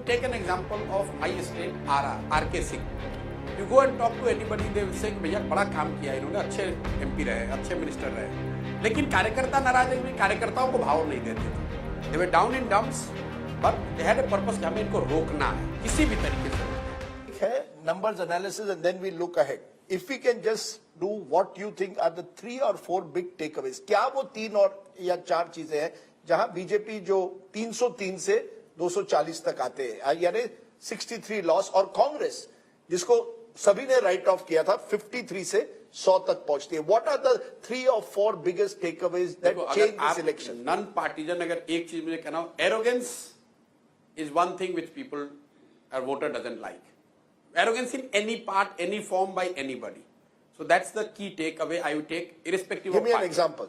take an example of my state, RK Singh. You go and talk to anybody, they will say कि भैया बड़ा काम किया इन्होंने, अच्छे एमपी रहे, अच्छे मिनिस्टर रहे, लेकिन कार्यकर्ता नाराज है, कार्यकर्ताओं को भाव नहीं देते थे. They were down in dumps, but they had a purpose कि हमें इनको रोकना है किसी भी तरीके से. Numbers analysis and then we look ahead. If we can just do what you think are the 3 or 4 big takeaways. क्या वो 3 और या 4 चीजें हैं जहां बीजेपी जो 303 से 240 तक आते हैं, यानी 63 लॉस, और कांग्रेस जिसको सभी ने राइट ऑफ किया था 53 से 100 तक पहुंचती है. What are the 3 or 4 biggest takeaways that change this election? Non partisan अगर एक चीज मुझे कहना हो, arrogance is one thing which people और voter doesn't like. Arrogance in any part, any form, by anybody. So that's the key takeaway I would take, irrespective of. Give me an example.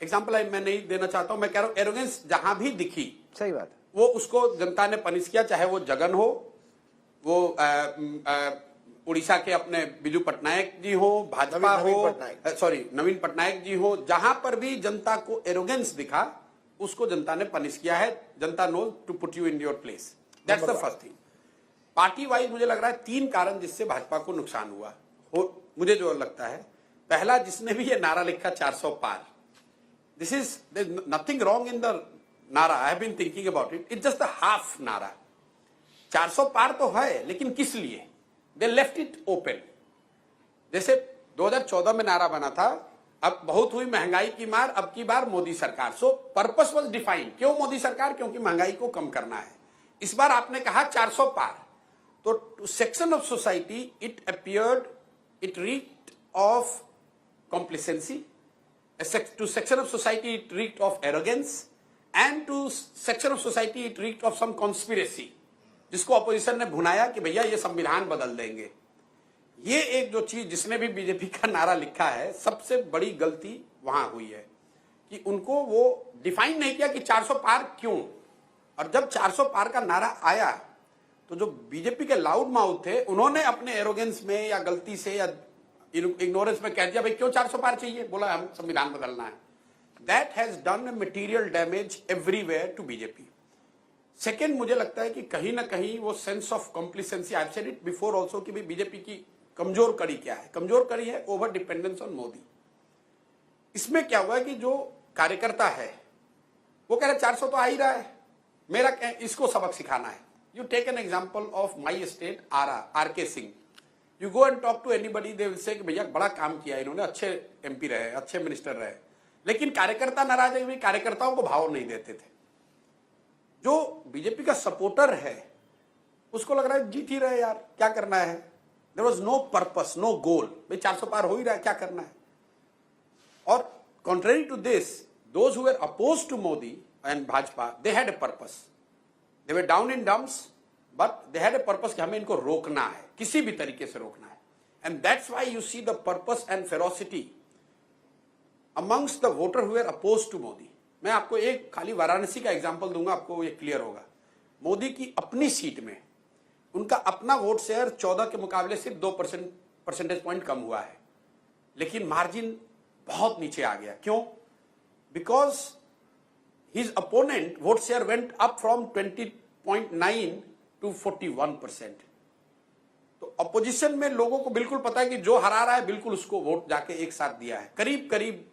Example मैं नहीं देना चाहता हूं. मैं कह रहा हूं arrogance जहां भी दिखी, सही बात, वो उसको जनता ने पनिश किया, चाहे वो जगन हो, वो उड़ीसा के अपने बिजू पटनायक जी हो, भाजपा हो, सॉरी नवीन पटनायक जी हो, जहां पर भी जनता को एरोगेंस दिखा उसको जनता ने पनिश किया है. जनता knows to put you in your place. That's the first thing. Party wise मुझे लग रहा है 3 कारण जिससे भाजपा को नुकसान हुआ. मुझे जो लगता है, पहला, जिसने भी ये नारा लिखा 400 पार, this is nothing wrong in the नारा. I have been thinking about it. It's just the half नारा. 400 पार तो है, लेकिन किस लिए? They left it open. जैसे 2014 में नारा बना था, अब बहुत हुई महंगाई की मार, अब की बार मोदी सरकार. सो पर्पस वाज डिफाइंड. क्यों मोदी सरकार? क्योंकि महंगाई को कम करना है. इस बार आपने कहा 400 पार, तो to section of society it appeared, it reeked of complacency. To section of society it reeked of arrogance, and to section of society it reeked of some conspiracy, जिसको अपोजिशन ने भुनाया कि भैया ये संविधान बदल देंगे. ये एक जो चीज जिसने भी बीजेपी का नारा लिखा है, सबसे बड़ी गलती वहां हुई है कि उनको वो डिफाइन नहीं किया कि 400 पार क्यों. और जब 400 पार का नारा आया तो जो बीजेपी के लाउड माउथ थे, उन्होंने अपने एरोगेंस में या गलती से या इग्नोरेंस में कह दिया भाई क्यों 400 पार चाहिए, बोला हम संविधान बदलना है. That has done material damage everywhere to BJP. Second, मुझे लगता है कि कहीं ना कहीं वो sense of complacency, I have said it before also, कि बीजेपी की कमजोर कड़ी क्या है? कमजोर कड़ी है ओवर डिपेंडेंस ऑन मोदी. इसमें क्या हुआ कि जो कार्यकर्ता है वो कह रहे 400 तो आ ही रहा है, मेरा इसको सबक सिखाना है. You take an example of my state, RK Singh. You go and talk to anybody, they will say कि भैया बड़ा काम किया इन्होंने, अच्छे एमपी रहे, अच्छे मिनिस्टर रहे, लेकिन कार्यकर्ता नाराज है, कार्यकर्ताओं को भाव नहीं देते थे. जो बीजेपी का सपोर्टर है उसको लग रहा है जीत ही रहे यार, क्या करना है. There was no purpose, no goal. भाई 400 पार हो ही रहा है, क्या करना है. और contrary to this, those who were opposed to Modi and Bhajpa, they had a purpose. They were down in dumps, but they had a purpose कि हमें इनको रोकना है, किसी भी तरीके से रोकना है. And that's why you see the purpose and ferocity amongst the voter who were opposed to Modi. मैं आपको एक खाली वाराणसी का एग्जांपल दूंगा, आपको ये क्लियर होगा. मोदी की अपनी सीट में उनका अपना वोट शेयर 14 के मुकाबले सिर्फ 2 परसेंटेज पॉइंट कम हुआ है, लेकिन मार्जिन बहुत नीचे आ गया. क्यों? Because his opponent vote share went up from 20.9 to 41%. तो अपोजिशन में लोगों को बिल्कुल पता है कि जो हरा रहा है बिल्कुल उसको वोट जाके एक साथ दिया है. करीब करीब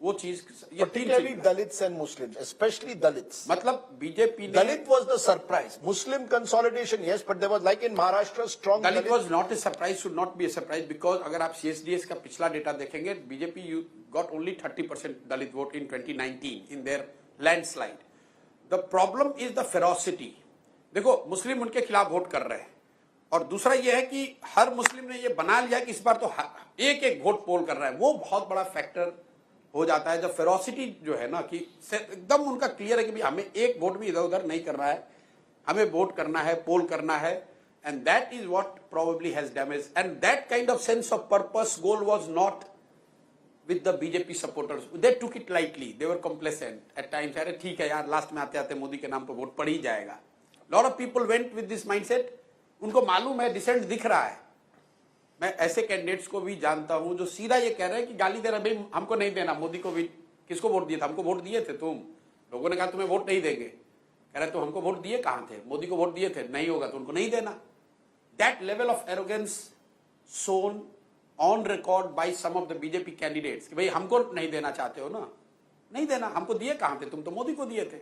वो चीज, ये particularly Dalits and Muslims, especially Dalits. मतलब बीजेपी ने, Dalit was the surprise. Muslim consolidation, yes, but there was, like in Maharashtra, strong Dalit was not a surprise, should not be a surprise, because अगर आप CSDS का पिछला data देखेंगे, BJP got only 30% Dalit vote in 2019 in their landslide. The problem is the ferocity. देखो, मुस्लिम उनके खिलाफ vote कर रहे हैं, और दूसरा यह है कि हर मुस्लिम ने यह बना लिया कि इस बार तो एक एक वोट पोल कर रहा है. वो बहुत बड़ा फैक्टर हो जाता है जब फेरोसिटी जो है ना, कि एकदम उनका क्लियर है कि भाई हमें एक वोट भी इधर उधर नहीं करना है, हमें वोट करना है, पोल करना है. And that is what probably has damage. And that kind of sense of purpose goal was not with the BJP supporters. They took it lightly. They were complacent at times. अरे ठीक है यार, last में आते आते मोदी के नाम पर वोट पड़ ही जाएगा. Lot of people went with this mindset. उनको मालूम है डिसेंट दिख रहा है. मैं ऐसे कैंडिडेट्स को भी जानता हूं जो सीधा ये कह रहे हैं कि गाली दे रहे, भाई हमको नहीं देना, मोदी को भी किसको वोट दिए थे? हमको वोट दिए थे तुम लोगों ने, कहा तुम्हें वोट नहीं देंगे. कह रहे तो हमको वोट दिए कहां थे, मोदी को वोट दिए थे, नहीं होगा तो उनको नहीं देना। That level of arrogance shown on record by some of the BJP candidates कि भाई हमको नहीं देना चाहते हो ना, नहीं देना, हमको दिए कहां थे, तुम तो मोदी को दिए थे।